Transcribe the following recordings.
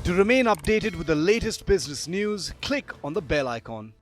To remain updated with the latest business news, click on the bell icon.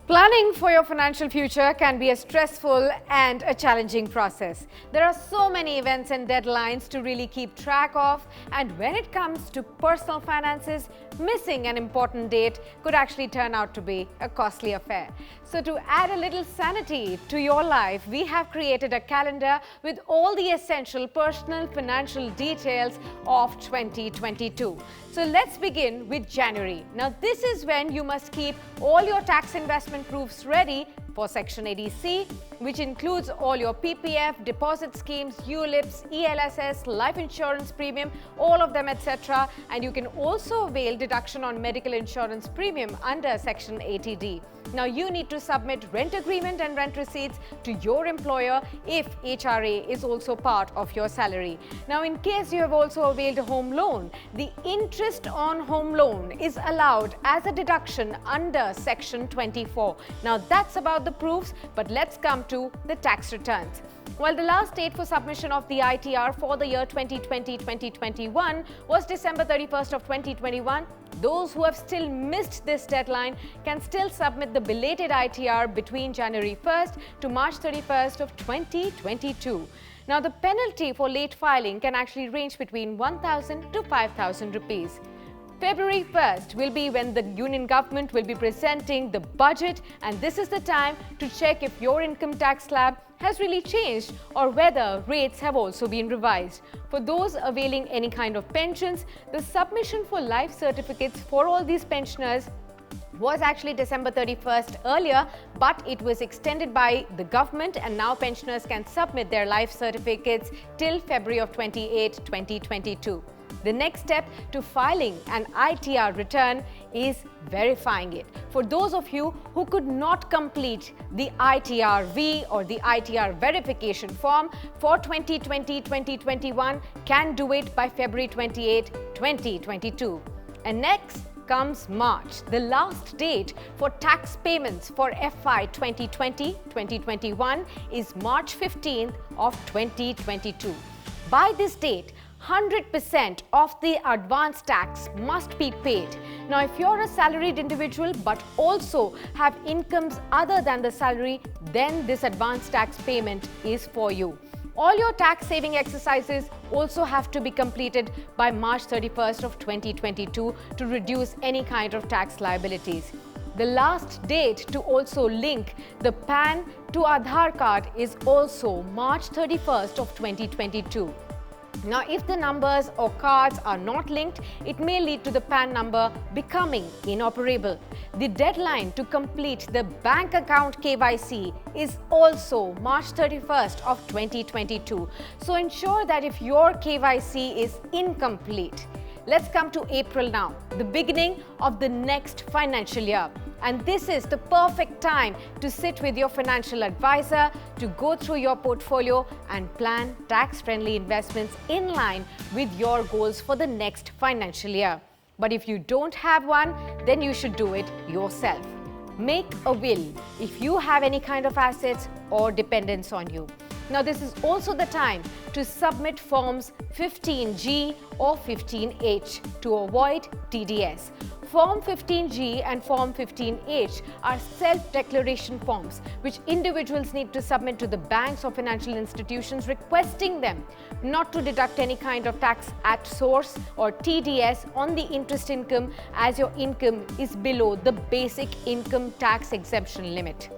Planning for your financial future can be a stressful and a challenging process. There are so many events and deadlines to really keep track of, and when it comes to personal finances, missing an important date could actually turn out to be a costly affair. So to add a little sanity to your life, we have created a calendar with all the essential personal financial details of 2022. So let's begin with January. Now this is when you must keep all your tax investment proofs ready for Section 80C, which includes all your PPF, deposit schemes, ULIPs, ELSS, life insurance premium, all of them, etc. And you can also avail deduction on medical insurance premium under Section 80D. Now you need to submit rent agreement and rent receipts to your employer if HRA is also part of your salary. Now in case you have also availed a home loan, the interest on home loan is allowed as a deduction under Section 24. Now that's about the proofs, but let's come to the tax returns. While the last date for submission of the ITR for the year 2020-2021 was December 31st of 2021, those who have still missed this deadline can still submit the belated ITR between January 1st to March 31st of 2022. Now, the penalty for late filing can actually range between 1,000 to 5,000 rupees. February 1st will be when the union government will be presenting the budget, and this is the time to check if your income tax slab has really changed or whether rates have also been revised. For those availing any kind of pensions, the submission for life certificates for all these pensioners was actually December 31st earlier, but it was extended by the government, and now pensioners can submit their life certificates till February of 2022. The next step to filing an ITR return is verifying it. For those of you who could not complete the ITR-V or the ITR verification form for 2020-2021 can do it by February 28, 2022. And next comes March. The last date for tax payments for FY 2020-2021 is March 15th of 2022. By this date, 100% of the advance tax must be paid. Now, if you're a salaried individual but also have incomes other than the salary, then this advance tax payment is for you. All your tax saving exercises also have to be completed by March 31st of 2022 to reduce any kind of tax liabilities. The last date to also link the PAN to Aadhaar card is also March 31st of 2022. Now, if the numbers or cards are not linked, it may lead to the PAN number becoming inoperable. The deadline to complete the bank account KYC is also March 31st of 2022. So ensure that if your KYC is incomplete. Let's come to April now, the beginning of the next financial year. And this is the perfect time to sit with your financial advisor to go through your portfolio and plan tax-friendly investments in line with your goals for the next financial year. But if you don't have one, then you should do it yourself. Make a will if you have any kind of assets or dependents on you. Now, this is also the time to submit forms 15G or 15H to avoid TDS. Form 15G and Form 15H are self-declaration forms which individuals need to submit to the banks or financial institutions requesting them not to deduct any kind of tax at source or TDS on the interest income as your income is below the basic income tax exemption limit.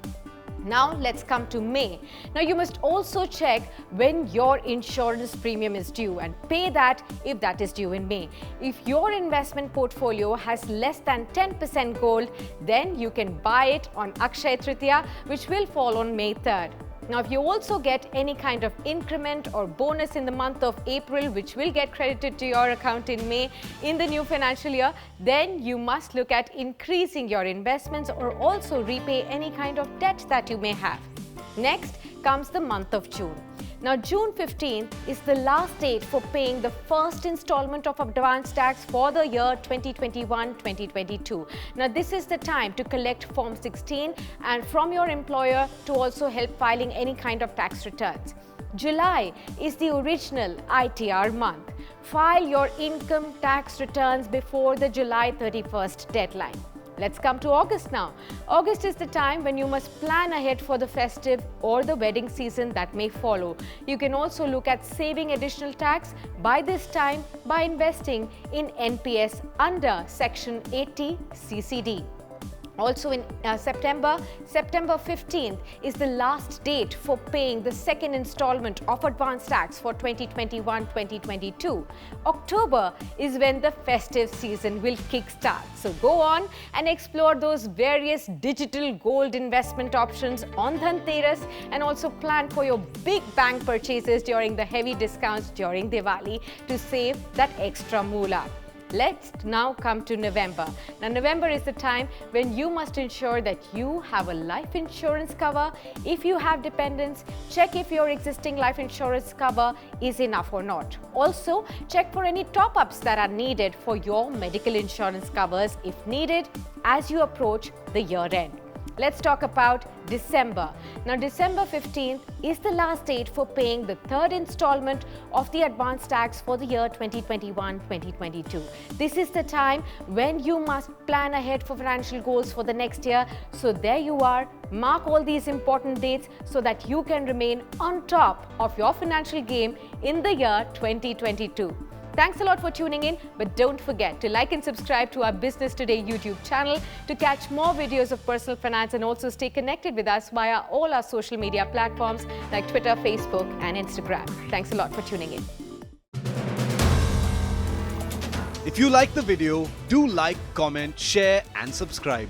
Now let's come to May. Now you must also check when your insurance premium is due and pay that if that is due in May. If your investment portfolio has less than 10% gold, then you can buy it on Akshaya Tritiya, which will fall on May 3rd. Now, if you also get any kind of increment or bonus in the month of April, which will get credited to your account in May in the new financial year, then you must look at increasing your investments or also repay any kind of debt that you may have. Next comes the month of June. Now, June 15th is the last date for paying the first installment of advance tax for the year 2021-2022. Now, this is the time to collect Form 16 and from your employer to also help filing any kind of tax returns. July is the original ITR month. File your income tax returns before the July 31st deadline. Let's come to August now. August is the time when you must plan ahead for the festive or the wedding season that may follow. You can also look at saving additional tax by this time by investing in NPS under Section 80 CCD. Also in September 15th is the last date for paying the second installment of advance tax for 2021-2022. October is when the festive season will kickstart. So go on and explore those various digital gold investment options on Dhanteras and also plan for your big bank purchases during the heavy discounts during Diwali to save that extra moolah. Let's now come to November. Now, November is the time when you must ensure that you have a life insurance cover. If you have dependents, check if your existing life insurance cover is enough or not. Also, check for any top-ups that are needed for your medical insurance covers if needed as you approach the year end. Let's talk about December. Now, December 15th is the last date for paying the third installment of the advance tax for the year 2021-2022. This is the time when you must plan ahead for financial goals for the next year. So there you are. Mark all these important dates so that you can remain on top of your financial game in the year 2022. Thanks a lot for tuning in, but don't forget to like and subscribe to our Business Today YouTube channel to catch more videos of personal finance and also stay connected with us via all our social media platforms like Twitter, Facebook and Instagram. Thanks a lot for tuning in. If you like the video, do like, comment, share and subscribe.